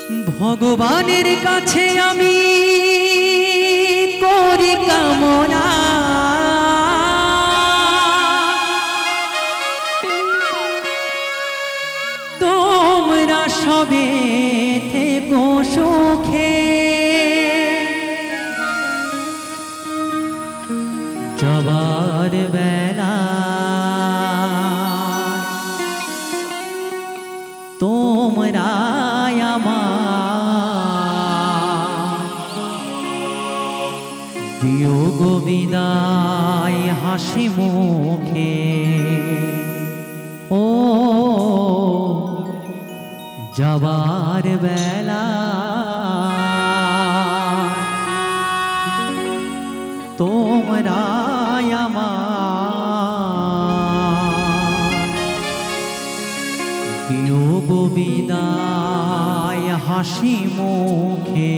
ভগবানের কাছে আমি করি কামনা, তোমরা সবে থেকো সুখে। যাবার বেলা তোমরা আমার দিও গো বিদায় হাসি মুখে। ও যাবার বেলা তোমরা আমার দিও গো বিদায় হাসি মুখে।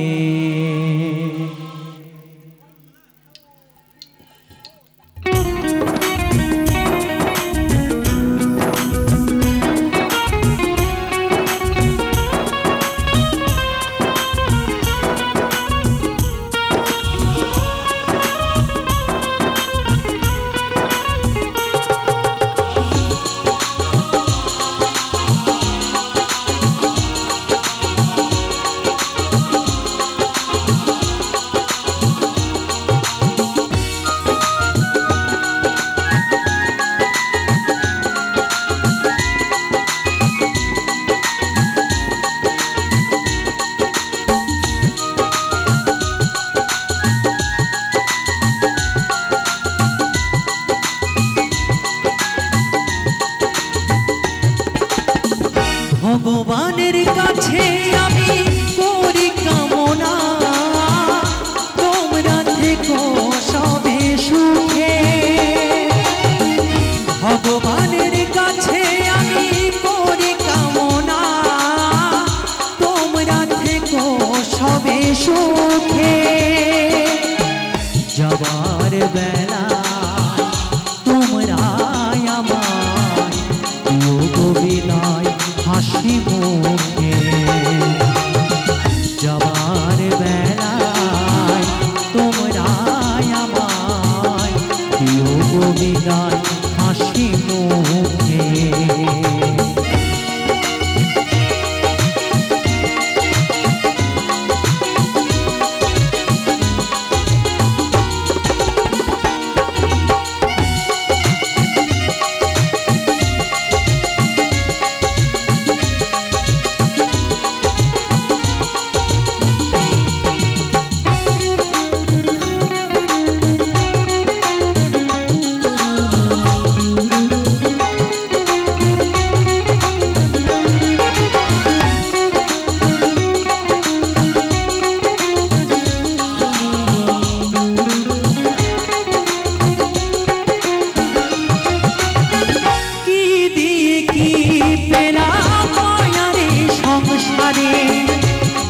ভগবানের কাছে আমি করি কামনা, তোমরা থেকো সবে সুখে। ভগবানের কাছে আমি করি কামনা, তোমরা থেকো সবে সুখে। যাবার বেলা তোমরা আমার দিও গো বিদায় হাসি মুখে। যাবার বেলায় তোমরা আমায় দিও গো বিদায় হাসি মুখে।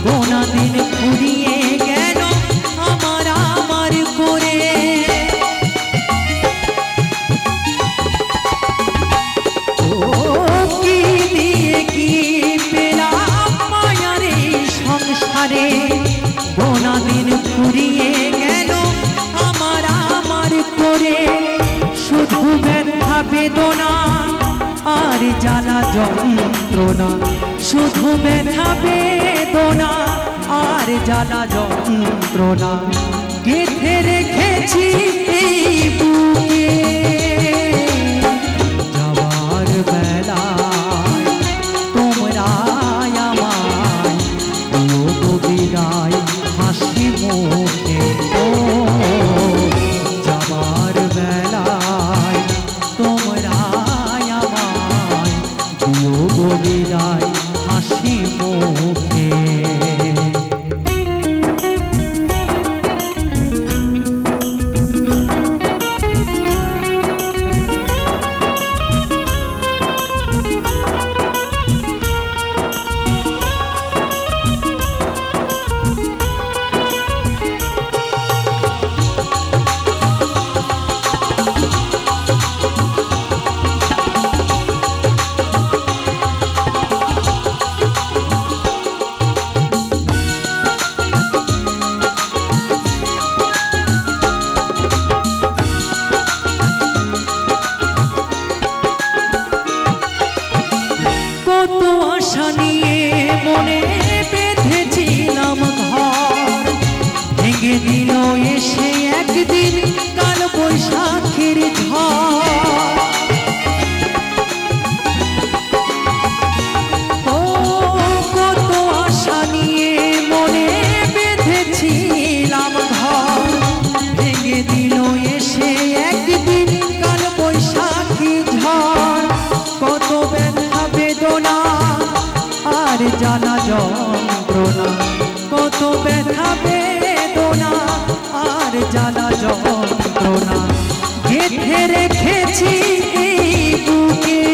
গোনা দিন ফুরিয়ে গেল আমার আমার করে, ও কি দিয়ে কি পেলাম মায়ারে সংসারে। গোনা দিন ফুরিয়ে গেল আমার আমার করে, শুধু ব্যথা বেদনা আর জ্বালা যন্ত্রণা। শুধু ব্যথা বেদনা আর জ্বালা যন্ত্রণা গেঁথে রেখেছি এই বুকে। যাবার বেলায় তোমরা আমায় দিও গো বিদায় হাসি মুখে। ও যাবার বেলায় তোমরা আমায় দিও গো বিদায় হাসি মুখে। মনে বেঁধেছিলাম ঘর, ভেঙে দিল এসে একদিন কাল বৈশাখের ঝড়। ও কত আশা নিয়ে মনে বেঁধেছিলাম ঘর, ভেঙে দিল এসে একদিন কাল বৈশাখী ঝড়। কত ব্যথা বেদনা আর জ্বালা যন্ত্রণা, কত ব্যথা বেদনা আর জ্বালা যন্ত্রণা গেঁথে রেখেছি এই বুকে।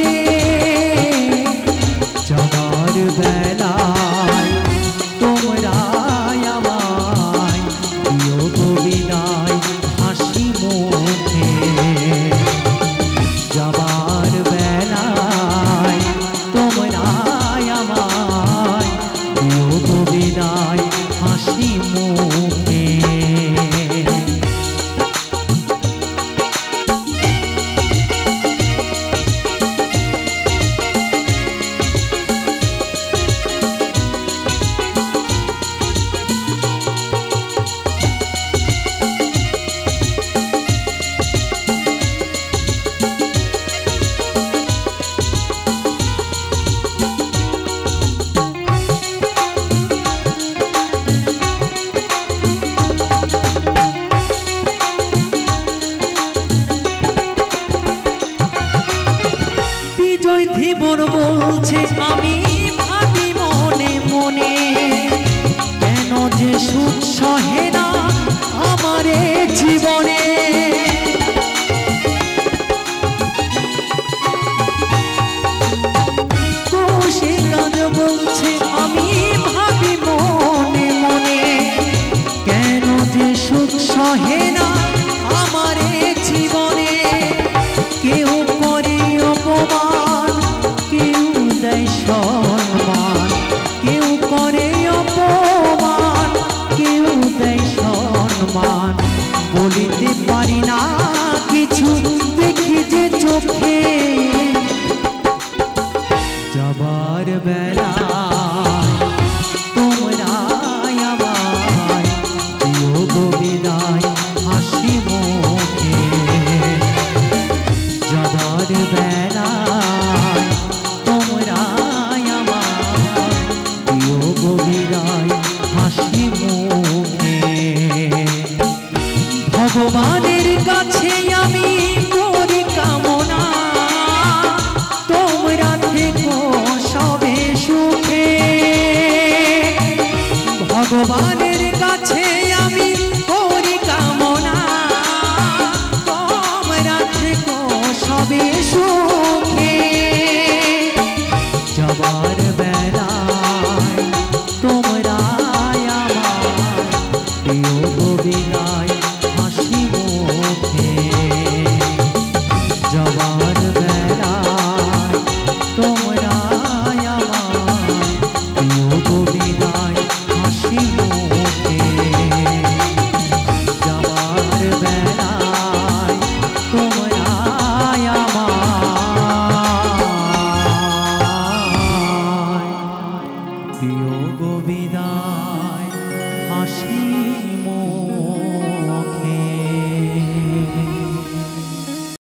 যাবার বেলায় তোমরা আমায় দিও গো বিদায় হাসি মুখে। যাবার বেলায় তোমরা আমায় দিও গো বিদায় হাসি মুখে। জীবন বলছে আমি ভাবি মনে মনে, কেন যে সুখ সহে না আমার জীবনে। সে কাজ বলছে আমি ভাবি মনে মনে, কেন যে সুখ সহে না আমার জীবনে। কেউ করে অপমান, কেউ দেয় সম্মান, কেউ করে অপমান, কেউ দেয় সম্মান। বলিতে পারি না কিছু দেখি যে চোখে। যাবার বেলায় তোমরা আমায় দিও গো বিদায় হাসি মুখে। যাবার বেলায় তোমরা আমায় দিও গো বিদায় হাসি মুখে। ভগবানের কাছে আমি করি কামনা, তোমরা থেকো সবে সুখে। ভগবানের কাছে আমি করি কামনা, তোমরা থেকো সবে সুখে। যাবার বেলায় তোমরা আমায় দিও গো বিদায় হাসি মুখে। যাবার বেলায় তোমরা আমায় দিও গো বিদায় হাসি মুখে। যাবার বেলায় তোমরা আমায় দিও গো বিদায় হাসি